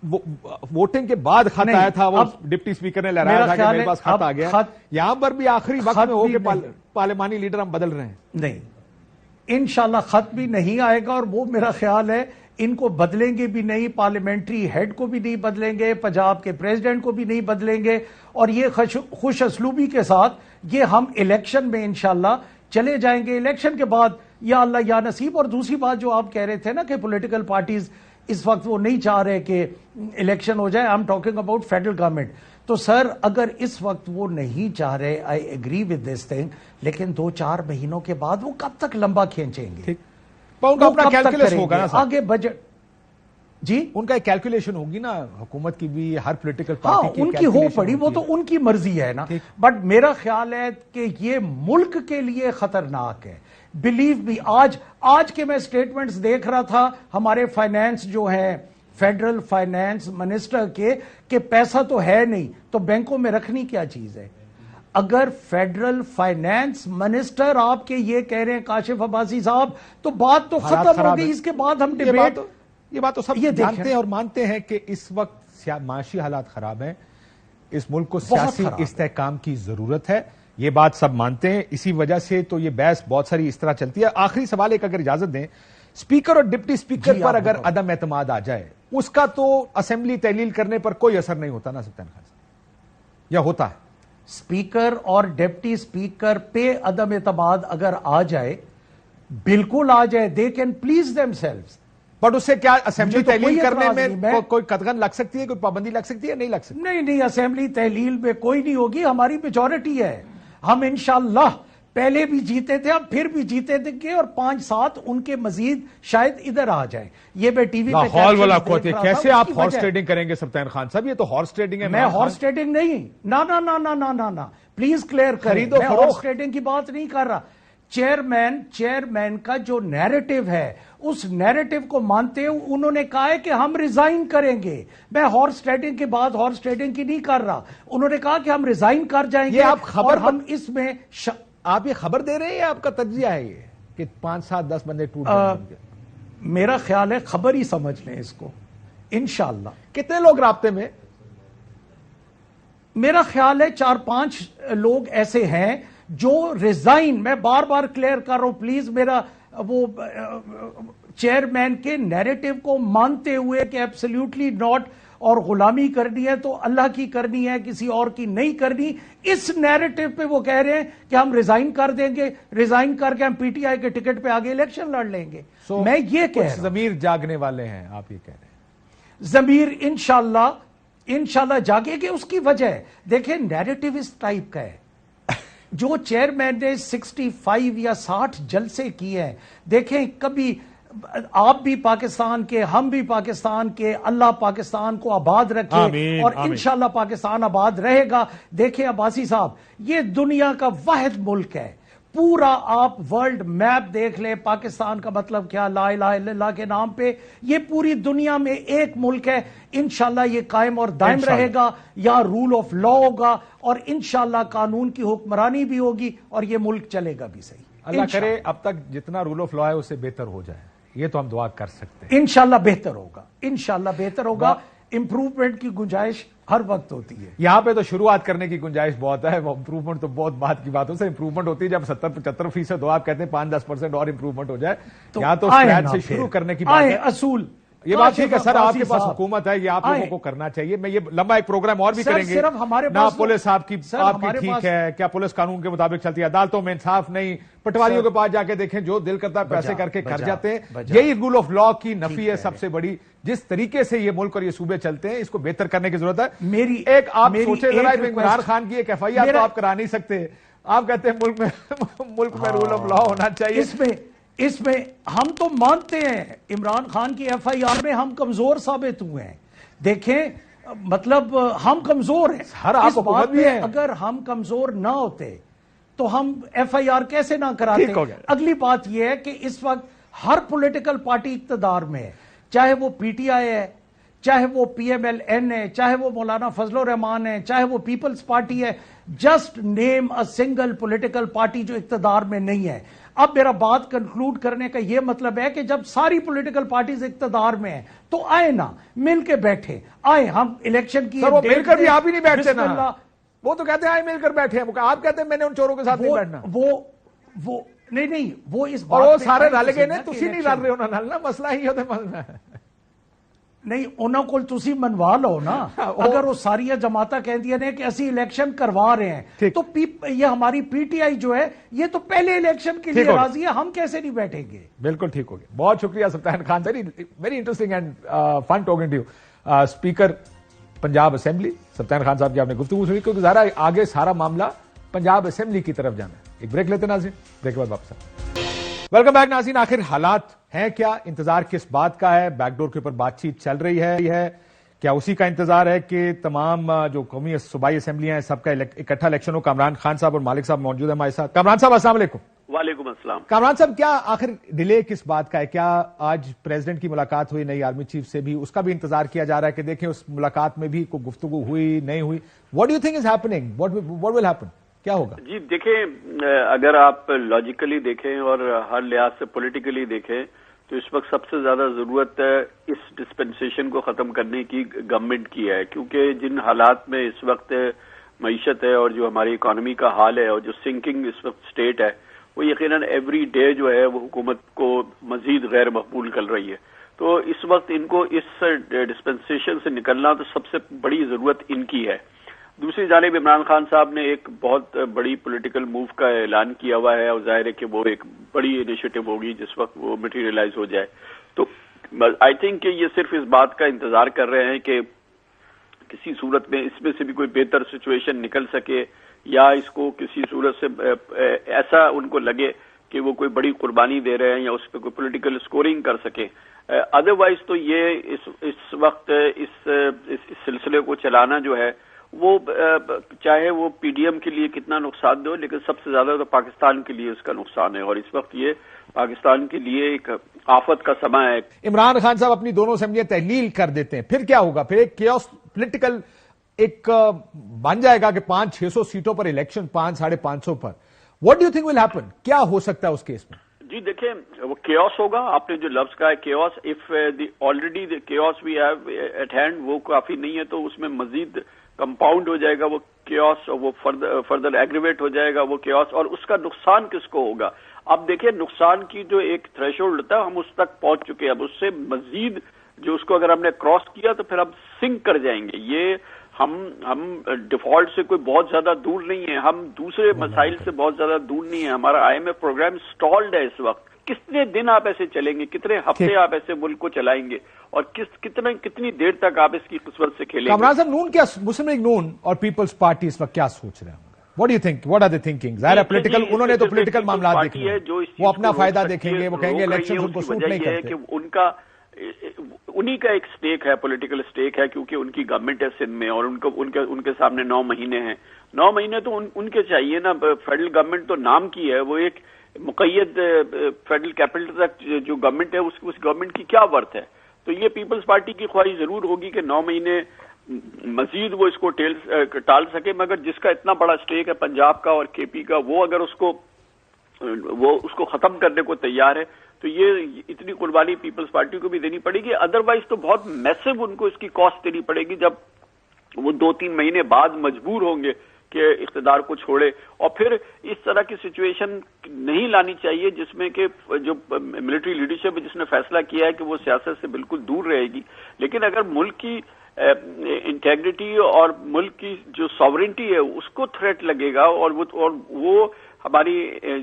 ووٹنگ کے بعد خط آیا تھا, وہ ڈپٹی اسپیکر نے لہرایا تھا کہ میرے پاس خط آ گیا. یہاں پر بھی آخری وقت میں ہو کہ پارلیمانی لیڈر ہم بدل رہے ہیں. نہیں, انشاءاللہ خط بھی نہیں آئے گا, اور وہ میرا خیال ہے ان کو بدلیں گے بھی نہیں, پارلیمنٹری ہیڈ کو بھی نہیں بدلیں گے, پنجاب کے پریزیڈنٹ کو بھی نہیں بدلیں گے. اور یہ خوش اسلوبی کے ساتھ یہ ہم الیکشن میں انشاءاللہ چلے جائیں گے. الیکشن کے بعد یا اللہ یا نصیب. اور دوسری بات جو آپ کہہ رہے تھے نا کہ پولیٹیکل پارٹیز اس وقت وہ نہیں چاہ رہے کہ الیکشن ہو جائے, I am talking about federal government. تو سر اگر اس وقت وہ نہیں چاہ رہے, I agree with this thing, لیکن 2-4 مہینوں کے بعد وہ کب تک لمبا کھینچیں گے؟ اپنا کیلکولیشن ہوگا نا آگے بجٹ. جی ان کا ایک کیلکولیشن ہوگی نا حکومت کی بھی, ہر پولیٹیکل پارٹی کی ان کی ہو پڑی, وہ تو ان کی مرضی ہے نا. بٹ میرا خیال ہے کہ یہ ملک کے لیے خطرناک ہے. بلیو می, آج کے میں سٹیٹمنٹس دیکھ رہا تھا ہمارے فائنانس جو ہیں, فیڈرل فائنانس منسٹر کے, کہ پیسہ تو ہے نہیں تو بینکوں میں رکھنی کیا چیز ہے. اگر فیڈرل فائنانس منسٹر آپ کے یہ کہہ رہے ہیں کاشف عباسی صاحب, تو بات تو ختم ہو گئی. اس کے بعد ہم ڈیبیٹ, یہ بات تو سب جانتے ہیں اور مانتے ہیں کہ اس وقت معاشی حالات خراب ہیں, اس ملک کو سیاسی استحکام کی ضرورت ہے, یہ بات سب مانتے ہیں. اسی وجہ سے تو یہ بحث بہت ساری اس طرح چلتی ہے. آخری سوال ایک اگر اجازت دیں, اسپیکر اور ڈپٹی اسپیکر پر اگر عدم اعتماد آ جائے, اس کا تو اسمبلی تحلیل کرنے پر کوئی اثر نہیں ہوتا نا سلطان خان صاحب, یا ہوتا ہے؟ اسپیکر اور ڈپٹی اسپیکر پہ عدم اعتماد اگر آ جائے, بالکل آ جائے, they can please themselves. But اس سے کیا اسمبلی تحلیل کرنے میں کوئی قدغن لگ سکتی ہے, کوئی پابندی لگ سکتی ہے؟ نہیں لگ سکتی. نہیں, اسمبلی تحلیل میں کوئی نہیں ہوگی. ہماری میجورٹی ہے, ہم انشاءاللہ پہلے بھی جیتے تھے, اب پھر بھی جیتے تھے, اور 5-7 ان کے مزید شاید ادھر آ جائیں. یہ میں ٹی وی پہ کیسے آپ ہارس ٹریڈنگ کریں گے سلطان خان صاحب؟ یہ تو ہارس ٹریڈنگ ہے. میں ہارس ٹریڈنگ نہیں, نا پلیز کلیئر کریں, میں ہارس ٹریڈنگ کی بات نہیں کر رہا. چیئرمین کا جو نیریٹو ہے, اس نیریٹو کو مانتے ہوئے انہوں نے کہا ہے کہ ہم ریزائن کریں گے. میں ہارس ٹریڈنگ کے بعد ہارس ٹریڈنگ کی نہیں کر رہا. انہوں نے کہا کہ ہم ریزائن کر جائیں گے, اور ہم اس میں آپ یہ خبر دے رہے ہیں یا آپ کا تجزیہ ہے یہ کہ 5-7-10 بندے ٹوٹ جائیں گے؟ میرا خیال ہے خبر ہی سمجھ لیں اس کو. انشاءاللہ. کتنے لوگ رابطے میں؟ میرا خیال ہے 4-5 لوگ ایسے ہیں جو ریزائن، میں بار بار کلیئر کر رہا ہوں پلیز، میرا وہ چیئرمین کے نیریٹو کو مانتے ہوئے کہ ایبسلیوٹلی ناٹ، اور غلامی کرنی ہے تو اللہ کی کرنی ہے، کسی اور کی نہیں کرنی، اس نیریٹو پہ وہ کہہ رہے ہیں کہ ہم ریزائن کر دیں گے، ریزائن کر کے ہم پی ٹی آئی کے ٹکٹ پہ آگے الیکشن لڑ لیں گے. میں یہ کہہ رہا ہوں ضمیر جاگنے والے ہیں، آپ یہ کہہ رہے ہیں. ضمیر انشاءاللہ جاگے گے. اس کی وجہ ہے دیکھیں نیریٹو اس ٹائپ کا ہے. جو چیئرمین نے 65 یا 60 جلسے کیے ہیں، دیکھیں کبھی آپ بھی پاکستان کے، ہم بھی پاکستان کے، اللہ پاکستان کو آباد رکھے آمین، اور آمین. انشاءاللہ پاکستان آباد رہے گا. دیکھیں عباسی صاحب، یہ دنیا کا واحد ملک ہے، پورا آپ ورلڈ میپ دیکھ لیں، پاکستان کا مطلب کیا، لا الہ الا اللہ کے نام پہ یہ پوری دنیا میں ایک ملک ہے. انشاءاللہ یہ قائم اور دائم رہے گا، یہاں رول آف لا ہوگا اور انشاءاللہ قانون کی حکمرانی بھی ہوگی اور یہ ملک چلے گا بھی صحیح. اللہ کرے اب تک جتنا رول آف لا ہے اس سے بہتر ہو جائے، یہ تو ہم دعا کر سکتے ہیں. انشاءاللہ بہتر ہوگا، انشاءاللہ بہتر ہوگا. امپروومنٹ کی گنجائش ہر وقت ہوتی ہے. یہاں پہ تو شروعات کرنے کی گنجائش بہت ہے، امپروومنٹ تو بہت بات کی بات ہو. امپروومنٹ ہوتی ہے جب 70-75% ہو، آپ کہتے ہیں 5-10% اور امپروومنٹ ہو جائے. یہاں تو اسکریچ سے شروع کرنے کی بات ہے. اصول یہ بات ٹھیک ہے سر، آپ کے پاس حکومت ہے، یہ آپ لوگوں کو کرنا چاہیے. میں یہ لمبا ایک پروگرام اور بھی کریں گے. نہ پولیس آپ کی ٹھیک ہے، کیا پولیس قانون کے مطابق چلتی ہے؟ عدالتوں میں انصاف نہیں، پٹواریوں کے پاس جا کے دیکھیں، جو دل کرتا ہے پیسے کر کے گھر جاتے ہیں. یہی رول آف لا کی نفی ہے سب سے بڑی. جس طریقے سے یہ ملک اور یہ صوبے چلتے ہیں، اس کو بہتر کرنے کی ضرورت ہے. ایک آپ سوچے ذرا، عمران خان کی ایک ایف آئی آر تو آپ کرا نہیں سکتے. آپ کہتے ہیں ملک میں رول آف لا ہونا چاہیے. اس میں ہم تو مانتے ہیں عمران خان کی ایف آئی آر میں ہم کمزور ثابت ہوئے ہیں. دیکھیں مطلب ہم کمزور ہیں ہر آپ حکومت بھی ہے. اگر ہم کمزور نہ ہوتے تو ہم ایف آئی آر کیسے نہ کراتے. اگلی بات یہ ہے کہ اس وقت ہر پولیٹیکل پارٹی اقتدار میں ہے، چاہے وہ پی ٹی آئی ہے، چاہے وہ پی ایم ایل این ہے، چاہے وہ مولانا فضل الرحمان ہے، چاہے وہ پیپلز پارٹی ہے. Just name a single political party جو اقتدار میں نہیں ہے. اب میرا بات کنکلوڈ کرنے کا یہ مطلب ہے کہ جب ساری پولیٹیکل پارٹیز اقتدار میں ہیں تو آئے نا مل کے بیٹھے، آئے ہم الیکشن کی. وہ مل کر بھی آپ ہی نہیں بیٹھتے نا، وہ تو کہتے ہیں آئے مل کر بیٹھے ہیں. آپ کہتے ہیں میں نے ان چوروں کے ساتھ نہیں بیٹھنا. وہ نہیں وہ اس بات وہ سارے رل گئے نے، تسی نہیں رل رہے ہونا نالنا، مسئلہ ہی ہوتا مسئلہ نہیں انہوں کو تسی منوا لو نا. اگر وہ ساری جماعتیں کہندیاں نے کہ اسی الیکشن کروا رہے ہیں تو یہ ہماری پی ٹی آئی جو ہے یہ تو پہلے الیکشن کے لیے راضی ہے، ہم کیسے نہیں بیٹھیں گے. بالکل ٹھیک ہو گیا. بہت شکریہ Sibtain Khan, very interesting and fun talking to you. Speaker Punjab assembly Sibtain Khan صاحب کی آپ نے گفتگو سنی، کیونکہ ظاہر آگے سارا معاملہ پنجاب اسمبلی کی طرف جانا ہے. ایک بریک لیتے ناظرین، بریک کے بعد واپس آتے. ویلکم بیک ناظرین. آخر حالات ہیں کیا؟ انتظار کس بات کا ہے؟ بیک ڈور کے اوپر بات چیت چل رہی ہے. کیا اسی کا انتظار ہے کہ تمام جو قومی صوبائی اسمبلیاں ہیں سب کا اکٹھا الیکشن ہو؟ کامران خان صاحب اور مالک صاحب موجود ہیں ہمارے ساتھ. کامران صاحب السلام علیکم. وعلیکم السلام. کامران صاحب کیا آخر ڈیلے کس بات کا ہے؟ کیا آج پریزیڈنٹ کی ملاقات ہوئی نئی آرمی چیف سے بھی؟ اس کا بھی انتظار کیا جا رہا ہے کہ دیکھیں اس ملاقات میں بھی کوئی گفتگو ہوئی نہیں ہوئی. What do you think is happening? What will happen? کیا ہوگا؟ جی دیکھیں، اگر آپ لاجیکلی دیکھیں اور ہر لحاظ سے پولیٹیکلی دیکھیں تو اس وقت سب سے زیادہ ضرورت اس ڈسپنسیشن کو ختم کرنے کی گورنمنٹ کی ہے، کیونکہ جن حالات میں اس وقت معیشت ہے اور جو ہماری اکانومی کا حال ہے اور جو سنکنگ اس وقت سٹیٹ ہے، وہ یقیناً ایوری ڈے جو ہے وہ حکومت کو مزید غیر مقبول کر رہی ہے. تو اس وقت ان کو اس ڈسپنسیشن سے نکلنا تو سب سے بڑی ضرورت ان کی ہے. دوسری جانب عمران خان صاحب نے ایک بہت بڑی پولیٹیکل موو کا اعلان کیا ہوا ہے اور ظاہر ہے کہ وہ ایک بڑی انیشیٹو ہوگی جس وقت وہ مٹیریلائز ہو جائے. تو آئی تھنک کہ یہ صرف اس بات کا انتظار کر رہے ہیں کہ کسی صورت میں اس میں سے بھی کوئی بہتر سچویشن نکل سکے، یا اس کو کسی صورت سے ایسا ان کو لگے کہ وہ کوئی بڑی قربانی دے رہے ہیں یا اس پہ کوئی پولیٹیکل سکورنگ کر سکے. ادروائز تو یہ اس وقت اس سلسلے کو چلانا جو ہے وہ چاہے وہ پی ڈی ایم کے لیے کتنا نقصان دے ہو، لیکن سب سے زیادہ تو پاکستان کے لیے اس کا نقصان ہے، اور اس وقت یہ پاکستان کے لیے ایک آفت کا سماں ہے. عمران خان صاحب اپنی دونوں اسمبلیاں تحلیل کر دیتے ہیں، پھر کیا ہوگا؟ پھر ایک کیوس پولیٹیکل ایک بن جائے گا کہ 500-600 سیٹوں پر الیکشن، 500-550 پر. What do you think will happen? کیا ہو سکتا ہے اس کیس میں؟ جی دیکھیں وہ کیوس ہوگا، آپ نے جو لفظ کہا ہے chaos, if already the chaos we have at hand وہ کافی نہیں ہے تو اس میں مزید کمپاؤنڈ ہو جائے گا وہ کیوس، وہ فردر ایگریویٹ ہو جائے گا وہ کیوس، اور اس کا نقصان کس کو ہوگا؟ اب دیکھیں نقصان کی جو ایک تھریش ہولڈ ہوتا ہے ہم اس تک پہنچ چکے ہیں، اب اس سے مزید جو اس کو اگر ہم نے کراس کیا تو پھر ہم سنک کر جائیں گے. یہ ہم ڈیفالٹ سے کوئی بہت زیادہ دور نہیں ہے، ہم دوسرے مسائل سے بہت زیادہ دور نہیں ہے. ہمارا آئی ایم ایف پروگرام سٹالڈ ہے اس وقت. کتنے دن آپ ایسے چلیں گے، کتنے ہفتے آپ ایسے ملک کو چلائیں گے، اور کتنی دیر تک آپ اس کی قسمت سے کھیلیں گے؟ کامران صاحب، نون کیا، مسلم لیگ نون اور پیپلز پارٹی اس وقت کیا سوچ رہے ہیں؟ What do you think, what are they thinking? ظاہر ہے پولیٹیکل، انہوں نے تو پولیٹیکل معاملات دیکھنے ہیں، وہ اپنا فائدہ دیکھیں گے، وہ کہیں گے الیکشن ان کو سوٹ نہیں کرتے. ان کا انہی کا ایک سٹیک ہے، پولیٹیکل سٹیک ہے، کیونکہ ان کی گورنمنٹ ہے سندھ میں، اور ان کے سامنے 9 مہینے ہیں. 9 مہینے تو ان کے چاہیے نا. فیڈرل گورنمنٹ تو نام کی ہے، وہ ایک مقید فیڈرل کیپٹل تک جو گورنمنٹ ہے اس گورنمنٹ کی کیا ورتھ ہے؟ تو یہ پیپلز پارٹی کی خواہش ضرور ہوگی کہ 9 مہینے مزید وہ اس کو ٹال سکے، مگر جس کا اتنا بڑا سٹیک ہے پنجاب کا اور کے پی کا، وہ اگر اس کو ختم کرنے کو تیار ہے تو یہ اتنی قربانی پیپلز پارٹی کو بھی دینی پڑے گی. ادروائز تو بہت میسو ان کو اس کی کاسٹ دینی پڑے گی جب وہ 2-3 مہینے بعد مجبور ہوں گے کہ اقتدار کو چھوڑے. اور پھر اس طرح کی سچویشن نہیں لانی چاہیے جس میں کہ جو ملٹری لیڈرشپ جس نے فیصلہ کیا ہے کہ وہ سیاست سے بالکل دور رہے گی، لیکن اگر ملک کی انٹیگریٹی اور ملک کی جو ساورنٹی ہے اس کو تھریٹ لگے گا اور وہ ہماری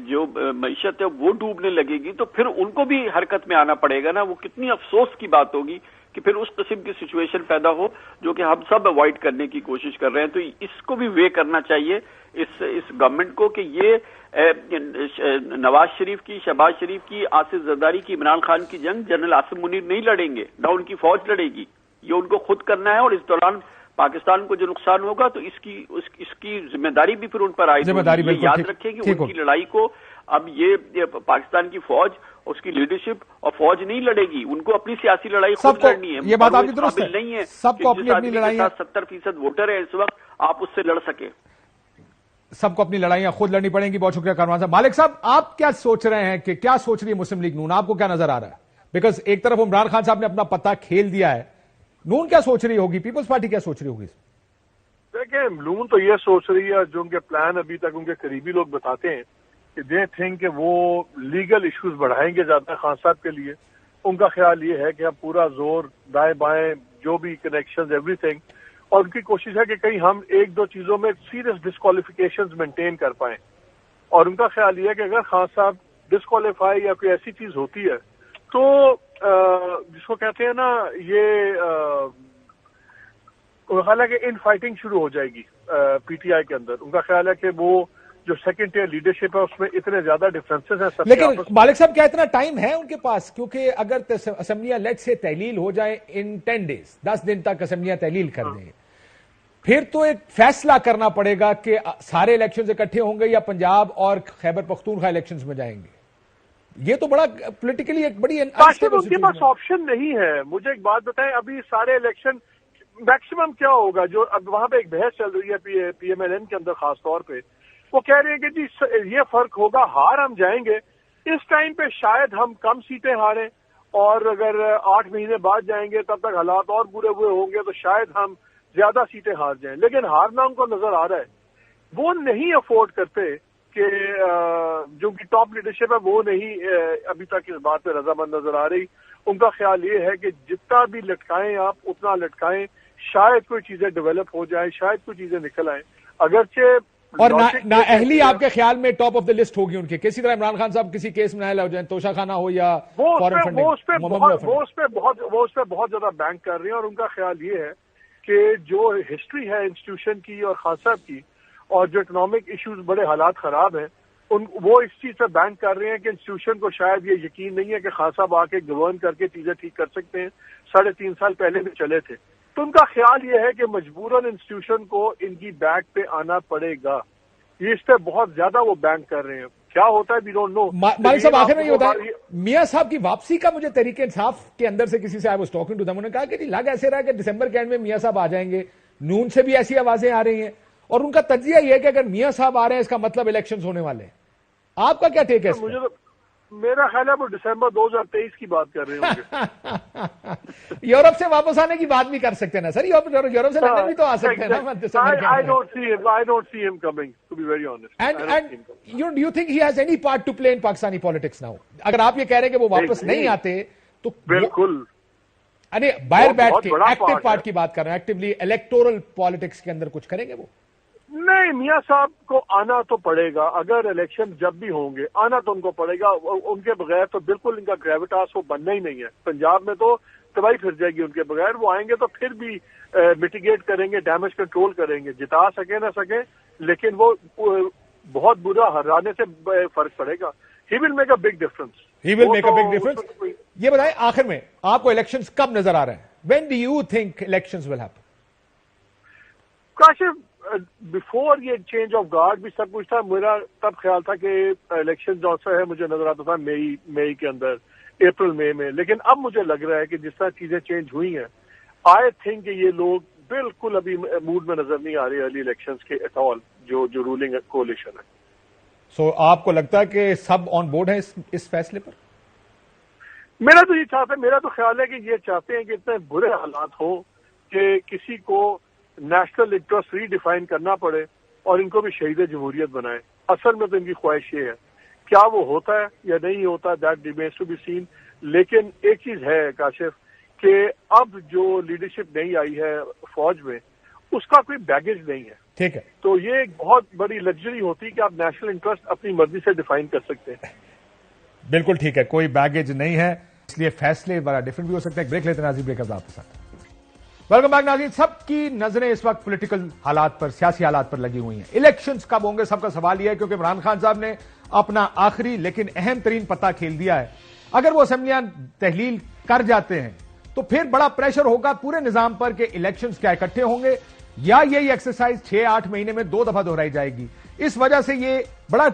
جو معیشت ہے وہ ڈوبنے لگے گی، تو پھر ان کو بھی حرکت میں آنا پڑے گا نا. وہ کتنی افسوس کی بات ہوگی کہ پھر اس قسم کی سچویشن پیدا ہو جو کہ ہم سب اوائڈ کرنے کی کوشش کر رہے ہیں. تو اس کو بھی وے کرنا چاہیے اس گورنمنٹ کو کہ یہ نواز شریف کی، شہباز شریف کی، آصف زرداری کی، عمران خان کی جنگ جنرل عاصم منیر نہیں لڑیں گے، نہ ان کی فوج لڑے گی. یہ ان کو خود کرنا ہے، اور اس دوران پاکستان کو جو نقصان ہوگا تو اس کی ذمہ داری بھی پھر ان پر عائد ہوگی. یہ یاد رکھیں کہ ان کی لڑائی کو اب یہ پاکستان کی فوج، اس کی لیڈرشپ اور فوج نہیں لڑے گی، ان کو اپنی سیاسی لڑائی خود لڑنی ہے. یہ بات آپ کی درست ہے، نہیں ہے سب کو اپنی اپنی لڑائیاں، 70% ووٹر ہے اس وقت، آپ اس سے لڑ سکے. سب کو اپنی لڑائیاں خود لڑنی پڑیں گی. بہت شکریہ کامران صاحب. مالک صاحب، آپ کیا سوچ رہے ہیں کہ کیا سوچ رہی ہے مسلم لیگ نون؟ آپ کو کیا نظر آ رہا ہے؟ بیکاز ایک طرف عمران خان صاحب نے اپنا پتہ کھیل دیا ہے، نون کیا سوچ رہی ہوگی، پیپلز پارٹی کیا سوچ رہی ہوگی؟ دیکھیں نون تو یہ سوچ رہی ہے، جو ان کے پلان ابھی تک ان کے قریبی لوگ بتاتے ہیں کہ دے تھنک کہ وہ لیگل ایشوز بڑھائیں گے زیادہ خان صاحب کے لیے. ان کا خیال یہ ہے کہ ہم پورا زور دائیں بائیں جو بھی کنیکشنز ایوری تھنگ، اور ان کی کوشش ہے کہ کہیں ہم 1-2 چیزوں میں سیریس ڈسکوالیفیکیشنز مینٹین کر پائیں. اور ان کا خیال یہ ہے کہ اگر خان صاحب ڈسکوالیفائی یا کوئی ایسی چیز ہوتی ہے تو جس کو کہتے ہیں نا یہ خیال ہے کہ ان فائٹنگ شروع ہو جائے گی پی ٹی آئی کے اندر. ان کا خیال ہے کہ وہ جو سیکنڈ ٹیئر لیڈرشپ ہے اس میں اتنے زیادہ ڈفرینسز ہیں سب. لیکن مالک صاحب کیا اتنا ٹائم ہے ان کے پاس؟ کیونکہ اگر اسمبلیاں لیٹ سے تحلیل ہو جائیں ان 10 days، 10 دن تک اسمبلیاں تحلیل کر دیں، پھر تو ایک فیصلہ کرنا پڑے گا کہ سارے الیکشنز اکٹھے ہوں گے یا پنجاب اور خیبر پختونخوا الیکشنز میں جائیں گے. یہ تو بڑا پولیٹیکلی ایک بڑی ان کے پاس آپشن نہیں ہے. مجھے ایک بات بتائیں، ابھی سارے الیکشن میکسیمم کیا ہوگا، جو اب وہاں پہ ایک بحث چل رہی ہے پی ایم ایل این کے اندر خاص طور پہ، وہ کہہ رہے ہیں کہ جی یہ فرق ہوگا، ہار ہم جائیں گے اس ٹائم پہ شاید ہم کم سیٹیں ہاریں، اور اگر 8 مہینے بعد جائیں گے تب تک حالات اور برے ہوئے ہوں گے تو شاید ہم زیادہ سیٹیں ہار جائیں. لیکن ہارنا ان کو نظر آ رہا ہے، وہ نہیں افورڈ کرتے کہ جو کی ٹاپ لیڈرشپ ہے وہ نہیں ابھی تک اس بات پہ رضامند نظر آ رہی. ان کا خیال یہ ہے کہ جتنا بھی لٹکائیں آپ اتنا لٹکائیں، شاید کوئی چیزیں ڈیولپ ہو جائیں، شاید کوئی چیزیں نکل آئیں. اگرچہ اور نااہلی آپ کے خیال میں ٹاپ آف دا لسٹ ہوگی ان کے، کسی طرح عمران خان صاحب کسی کیس میں نااہل ہو جائیں، توشہ خانہ ہو یا فارن فنڈنگ، وہ اس پہ بہت زیادہ بینک کر رہے ہیں. اور ان کا خیال یہ ہے کہ جو ہسٹری ہے انسٹیٹیوشن کی اور خان صاحب کی، اور جو اکنامک ایشوز بڑے حالات خراب ہیں، وہ اس چیز سے بینک کر رہے ہیں کہ انسٹیٹیوشن کو شاید یہ یقین نہیں ہے کہ خان صاحب آ کے گورن کر کے چیزیں ٹھیک کر سکتے ہیں. 3.5 سال پہلے بھی چلے تھے. تو ان کا خیال یہ ہے کہ مجبوراً انسٹیٹیوشن کو ان کی بیک پہ آنا پڑے گا. یہ اس پہ بہت زیادہ وہ بینک کر رہے ہیں. کیا ہوتا ہے وی ڈونٹ نو. مالک صاحب آخر میں یہ ہوتا ہے میاں صاحب کی واپسی کا، مجھے تحریک انصاف کے اندر سے کسی سے I was talking to them, انہوں نے کہا کہ لگ ایسے رہا کہ دسمبر کے اینڈ میں میاں صاحب آ جائیں گے. نون سے بھی ایسی آوازیں آ رہی ہیں، اور ان کا تجزیہ یہ ہے کہ اگر میاں صاحب آ رہے ہیں اس کا مطلب الیکشنز ہونے والے ہیں. آپ کا کیا ٹیک ہے؟ میرا خیال ہے وہ دسمبر 2023 کی بات کر رہے ہوں گے. یورپ سے واپس آنے کی بات بھی کر سکتے ہیں نا سر, یورپ سے لندن بھی تو آ سکتے ہیں نا. I don't see him coming, to be very honest. And do you think he has any part to play in Pakistani politics now? اگر آپ یہ کہہ رہے ہیں کہ وہ واپس نہیں آتے تو بالکل باہر بیٹھ کے بہت بڑا ایکٹیو part پارٹ ہے. کی بات کر رہے ہیں, ایکٹیولی الیکٹورل پالیٹکس کے اندر کچھ کریں گے وہ؟ نہیں, میاں صاحب کو آنا تو پڑے گا. اگر الیکشن جب بھی ہوں گے آنا تو ان کو پڑے گا. ان کے بغیر تو بالکل ان کا گریویٹاس وہ بننا ہی نہیں ہے. پنجاب میں تو تباہی پھر جائے گی ان کے بغیر. وہ آئیں گے تو پھر بھی میٹیگیٹ کریں گے, ڈیمیج کنٹرول کریں گے. جتا سکے نہ سکے لیکن وہ بہت برا ہرانے سے فرق پڑے گا. He will make a big difference. He will make a big difference. یہ بتائیں آخر میں آپ کو الیکشنز کب نظر آ رہے ہیں؟ When do you think elections will happen? Kashif, before یہ چینج آف گارڈ بھی سب کچھ تھا. میرا تب خیال تھا کہ الیکشن جو ہے مجھے نظر آتا تھا مئی کے اندر, اپریل مئی میں. لیکن اب مجھے لگ رہا ہے کہ جس طرح چیزیں چینج ہوئی ہیں, آئی تھنک کہ یہ لوگ بالکل ابھی موڈ میں نظر نہیں آ رہے ارلی الیکشنز کے ایٹ آل, جو رولنگ کولیشن ہے. سو آپ کو لگتا ہے کہ سب آن بورڈ ہیں اس فیصلے پر؟ میرا تو یہ چاہتا ہے, میرا تو خیال ہے کہ یہ چاہتے ہیں کہ اتنے برے حالات ہوں کہ کسی کو نیشنل انٹرسٹ ری ڈیفائن کرنا پڑے اور ان کو بھی شہید جمہوریت بنائے. اصل میں تو ان کی خواہش یہ ہے. کیا وہ ہوتا ہے یا نہیں ہوتا, that remains to be seen. لیکن ایک چیز ہے کاشف کہ اب جو لیڈرشپ نہیں آئی ہے فوج میں, اس کا کوئی بیگیج نہیں ہے. ٹھیک ہے, تو یہ ایک بہت بڑی لگژری ہوتی ہے کہ آپ نیشنل انٹرسٹ اپنی مرضی سے ڈیفائن کر سکتے ہیں. بالکل ٹھیک ہے, کوئی بیگیج نہیں ہے, اس لیے فیصلے بڑا ڈفرنٹ بھی ہو سکتے ہیں. بریک لیتے ہیں ناظرین, بریک اب آپ کے ساتھ. ویلکم بیک ناظرین. سب کی نظریں اس وقت پولیٹیکل حالات پر, سیاسی حالات پر لگی ہوئی ہیں. الیکشنز کب ہوں گے سب کا سوال یہ ہے, کیونکہ عمران خان صاحب نے اپنا آخری لیکن اہم ترین پتہ کھیل دیا ہے. اگر وہ اسمبلیاں تحلیل کر جاتے ہیں تو پھر بڑا پریشر ہوگا پورے نظام پر کہ الیکشنز کیا اکٹھے ہوں گے یا یہی ایکسرسائز 6-8 مہینے میں 2 دفعہ دہرائی جائے گی. اس وجہ سے یہ بڑا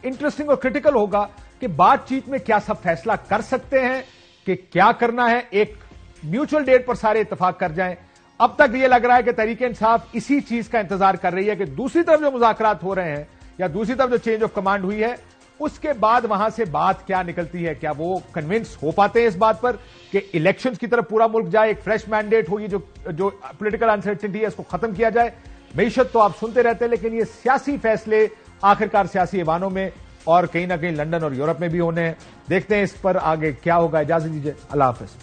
انٹرسٹنگ اور کریٹیکل ہوگا کہ بات چیت میں کیا سب فیصلہ کر سکتے ہیں کہ کیا کرنا ہے, ایک میوچل ڈیٹ پر سارے اتفاق کر جائیں. اب تک یہ لگ رہا ہے کہ تحریک انصاف اسی چیز کا انتظار کر رہی ہے کہ دوسری طرف جو مذاکرات ہو رہے ہیں یا دوسری طرف جو چینج آف کمانڈ ہوئی ہے اس کے بعد وہاں سے بات کیا نکلتی ہے. کیا وہ کنونس ہو پاتے ہیں اس بات پر کہ الیکشنز کی طرف پورا ملک جائے, ایک فریش مینڈیٹ ہوگی, جو پولیٹیکل انسرٹنٹی ہے اس کو ختم کیا جائے. معیشت تو آپ سنتے رہتے ہیں, لیکن یہ سیاسی فیصلے آخرکار سیاسی ایوانوں میں اور کہیں نہ کہیں لندن اور یورپ میں بھی ہونے ہیں. دیکھتے ہیں اس پر آگے کیا ہوگا. اجازت دیجیے, اللہ حافظ.